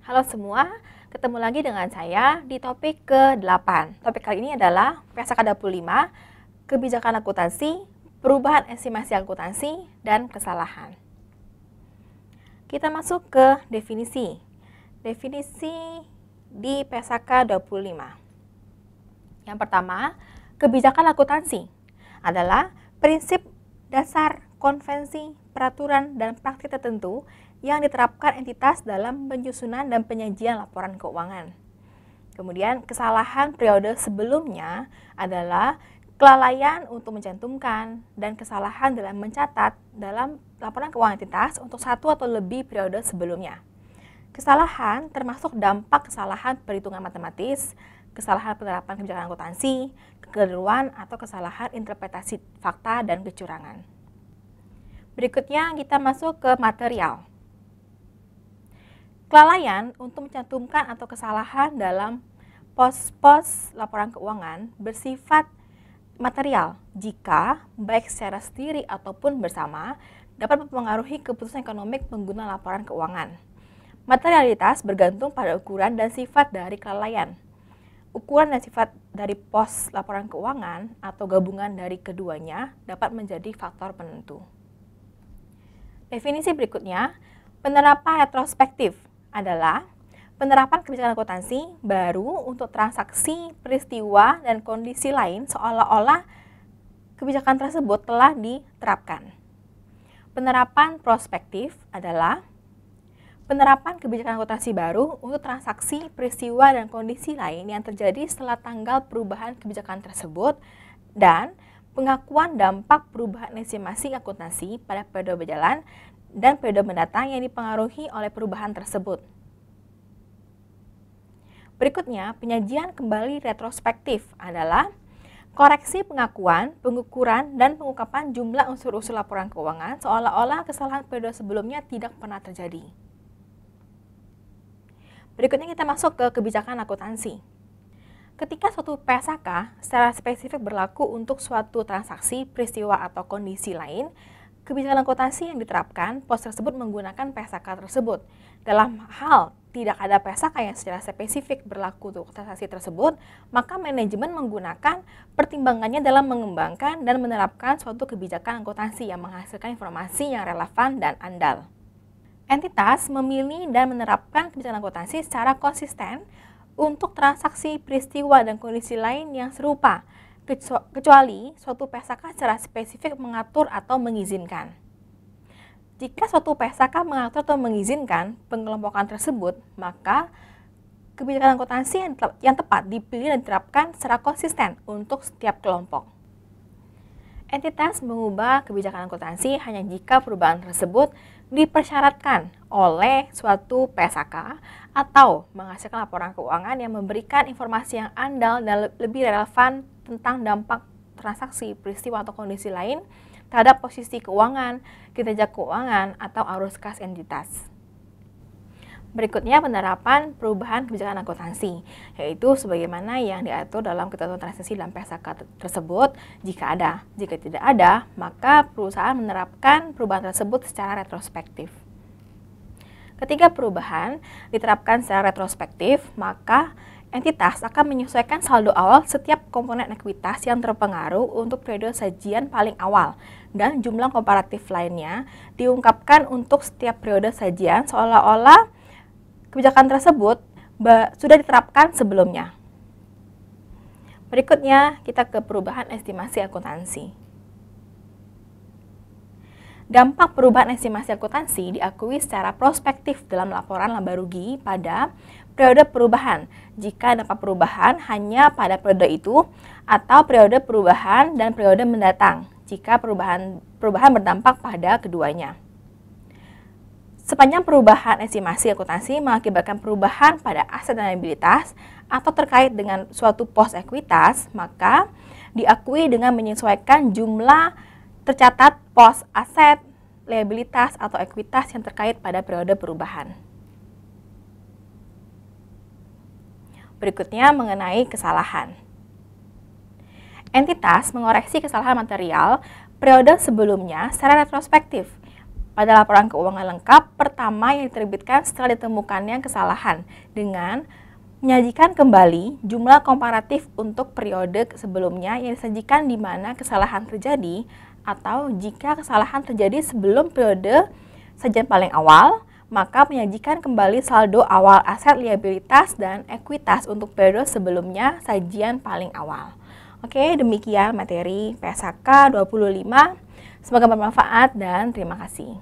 Halo semua, ketemu lagi dengan saya di topik ke-8. Topik kali ini adalah PSAK 25, kebijakan akuntansi, perubahan estimasi akuntansi, dan kesalahan. Kita masuk ke definisi. Definisi di PSAK 25. Yang pertama, kebijakan akuntansi adalah prinsip dasar, konvensi, peraturan, dan praktik tertentu yang diterapkan entitas dalam penyusunan dan penyajian laporan keuangan. Kemudian kesalahan periode sebelumnya adalah kelalaian untuk mencantumkan dan kesalahan dalam mencatat dalam laporan keuangan entitas untuk satu atau lebih periode sebelumnya. Kesalahan termasuk dampak kesalahan perhitungan matematis, kesalahan penerapan kebijakan akuntansi, kekeliruan atau kesalahan interpretasi fakta dan kecurangan. Berikutnya kita masuk ke material. Kelalaian untuk mencantumkan atau kesalahan dalam pos-pos laporan keuangan bersifat material jika baik secara sendiri ataupun bersama dapat mempengaruhi keputusan ekonomi pengguna laporan keuangan. Materialitas bergantung pada ukuran dan sifat dari kelalaian. Ukuran dan sifat dari pos laporan keuangan atau gabungan dari keduanya dapat menjadi faktor penentu. Definisi berikutnya, penerapan retrospektif adalah penerapan kebijakan akuntansi baru untuk transaksi, peristiwa, dan kondisi lain seolah-olah kebijakan tersebut telah diterapkan. Penerapan prospektif adalah penerapan kebijakan akuntansi baru untuk transaksi, peristiwa, dan kondisi lain yang terjadi setelah tanggal perubahan kebijakan tersebut dan pengakuan dampak perubahan estimasi akuntansi pada periode berjalan dan periode mendatang yang dipengaruhi oleh perubahan tersebut. Berikutnya, penyajian kembali retrospektif adalah koreksi pengakuan, pengukuran, dan pengungkapan jumlah unsur-unsur laporan keuangan seolah-olah kesalahan periode sebelumnya tidak pernah terjadi. Berikutnya kita masuk ke kebijakan akuntansi. Ketika suatu PSAK secara spesifik berlaku untuk suatu transaksi, peristiwa, atau kondisi lain, kebijakan akuntansi yang diterapkan, pos tersebut menggunakan PSAK tersebut. Dalam hal tidak ada PSAK yang secara spesifik berlaku untuk transaksi tersebut, maka manajemen menggunakan pertimbangannya dalam mengembangkan dan menerapkan suatu kebijakan akuntansi yang menghasilkan informasi yang relevan dan andal. Entitas memilih dan menerapkan kebijakan akuntansi secara konsisten untuk transaksi, peristiwa, dan kondisi lain yang serupa, kecuali suatu PSAK secara spesifik mengatur atau mengizinkan. Jika suatu PSAK mengatur atau mengizinkan pengelompokan tersebut, maka kebijakan akuntansi yang tepat dipilih dan diterapkan secara konsisten untuk setiap kelompok. Entitas mengubah kebijakan akuntansi hanya jika perubahan tersebut dipersyaratkan oleh suatu PSAK atau menghasilkan laporan keuangan yang memberikan informasi yang andal dan lebih relevan tentang dampak transaksi, peristiwa, atau kondisi lain terhadap posisi keuangan, kinerja keuangan, atau arus kas entitas. Berikutnya penerapan perubahan kebijakan akuntansi, yaitu sebagaimana yang diatur dalam ketentuan transaksi dalam PSAK tersebut jika ada. Jika tidak ada, maka perusahaan menerapkan perubahan tersebut secara retrospektif. Ketika perubahan diterapkan secara retrospektif, maka entitas akan menyesuaikan saldo awal setiap komponen ekuitas yang terpengaruh untuk periode sajian paling awal dan jumlah komparatif lainnya diungkapkan untuk setiap periode sajian seolah-olah kebijakan tersebut sudah diterapkan sebelumnya. Berikutnya kita ke perubahan estimasi akuntansi. Dampak perubahan estimasi akuntansi diakui secara prospektif dalam laporan laba rugi pada periode perubahan jika dampak perubahan hanya pada periode itu atau periode perubahan dan periode mendatang jika perubahan berdampak pada keduanya. Sepanjang perubahan estimasi akuntansi mengakibatkan perubahan pada aset dan liabilitas atau terkait dengan suatu pos ekuitas, maka diakui dengan menyesuaikan jumlah tercatat pos aset, liabilitas, atau ekuitas yang terkait pada periode perubahan. Berikutnya mengenai kesalahan. Entitas mengoreksi kesalahan material periode sebelumnya secara retrospektif pada laporan keuangan lengkap pertama yang diterbitkan setelah ditemukannya kesalahan dengan menyajikan kembali jumlah komparatif untuk periode sebelumnya yang disajikan di mana kesalahan terjadi, atau jika kesalahan terjadi sebelum periode sajian paling awal, maka menyajikan kembali saldo awal aset, liabilitas, dan ekuitas untuk periode sebelumnya sajian paling awal. Oke, demikian materi PSAK 25. Semoga bermanfaat dan terima kasih.